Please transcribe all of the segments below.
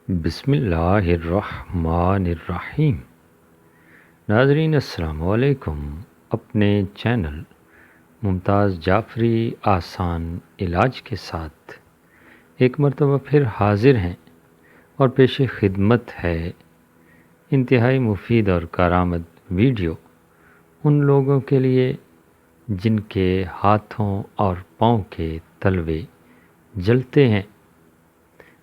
بسم اللہ الرحمن الرحیم۔ ناظرین السلام علیکم۔ اپنے چینل ممتاز جعفری آسان علاج کے ساتھ ایک مرتبہ پھر حاضر ہیں اور پیش خدمت ہے انتہائی مفید اور کارآمد ویڈیو ان لوگوں کے لیے جن کے ہاتھوں اور پاؤں کے تلوے جلتے ہیں،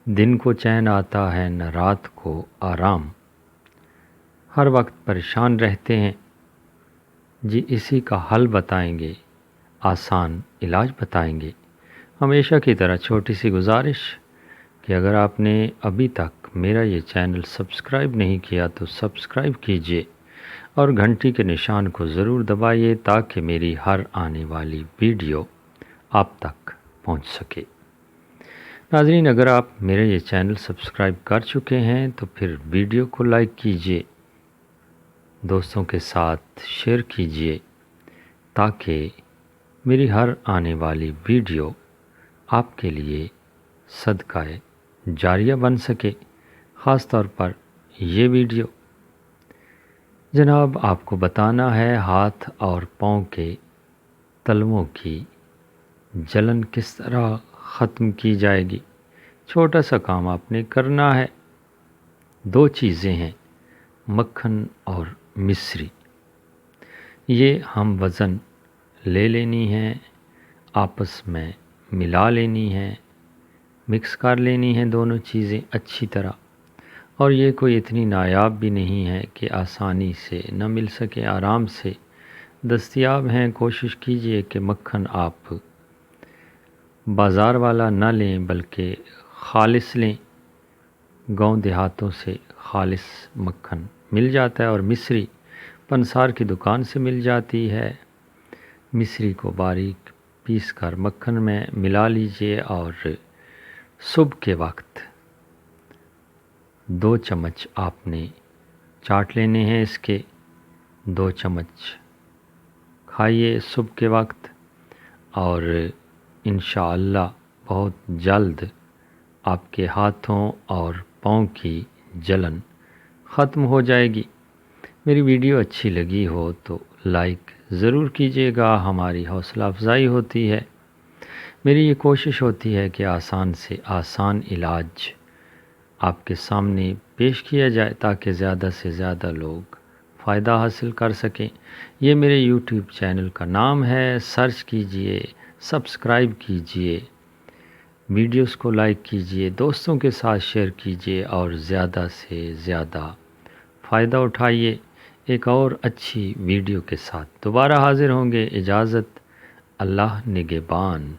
دن کو چین آتا ہے نہ رات کو آرام، ہر وقت پریشان رہتے ہیں۔ جی اسی کا حل بتائیں گے، آسان علاج بتائیں گے۔ ہمیشہ کی طرح چھوٹی سی گزارش کہ اگر آپ نے ابھی تک میرا یہ چینل سبسکرائب نہیں کیا تو سبسکرائب کیجئے اور گھنٹی کے نشان کو ضرور دبائیے تاکہ میری ہر آنے والی ویڈیو آپ تک پہنچ سکے۔ ناظرین، اگر آپ میرے یہ چینل سبسکرائب کر چکے ہیں تو پھر ویڈیو کو لائک کیجئے، دوستوں کے ساتھ شیئر کیجئے تاکہ میری ہر آنے والی ویڈیو آپ کے لیے صدقہ جاریہ بن سکے۔ خاص طور پر یہ ویڈیو جناب آپ کو بتانا ہے ہاتھ اور پاؤں کے تلووں کی جلن کس طرح ختم کی جائے گی۔ چھوٹا سا کام آپ نے کرنا ہے، 2 چیزیں ہیں، مکھن اور مصری۔ یہ ہم وزن لے لینی ہے، آپس میں ملا لینی ہے، مکس کر لینی ہے دونوں چیزیں اچھی طرح۔ اور یہ کوئی اتنی نایاب بھی نہیں ہے کہ آسانی سے نہ مل سکے، آرام سے دستیاب ہیں۔ کوشش کیجئے کہ مکھن آپ بازار والا نہ لیں بلکہ خالص لیں، گاؤں دیہاتوں سے خالص مکھن مل جاتا ہے۔ اور مصری پنسار کی دکان سے مل جاتی ہے۔ مصری کو باریک پیس کر مکھن میں ملا لیجئے اور صبح کے وقت 2 چمچ آپ نے چاٹ لینے ہیں، اس کے 2 چمچ کھائیے صبح کے وقت، اور انشاءاللہ بہت جلد آپ کے ہاتھوں اور پاؤں کی جلن ختم ہو جائے گی۔ میری ویڈیو اچھی لگی ہو تو لائک ضرور کیجیے گا، ہماری حوصلہ افزائی ہوتی ہے۔ میری یہ کوشش ہوتی ہے کہ آسان سے آسان علاج آپ کے سامنے پیش کیا جائے تاکہ زیادہ سے زیادہ لوگ فائدہ حاصل کر سکیں۔ یہ میرے یوٹیوب چینل کا نام ہے، سرچ کیجئے، سبسکرائب کیجئے، ویڈیوز کو لائک کیجئے، دوستوں کے ساتھ شیئر کیجئے اور زیادہ سے زیادہ فائدہ اٹھائیے۔ ایک اور اچھی ویڈیو کے ساتھ دوبارہ حاضر ہوں گے۔ اجازت، اللہ نگہبان۔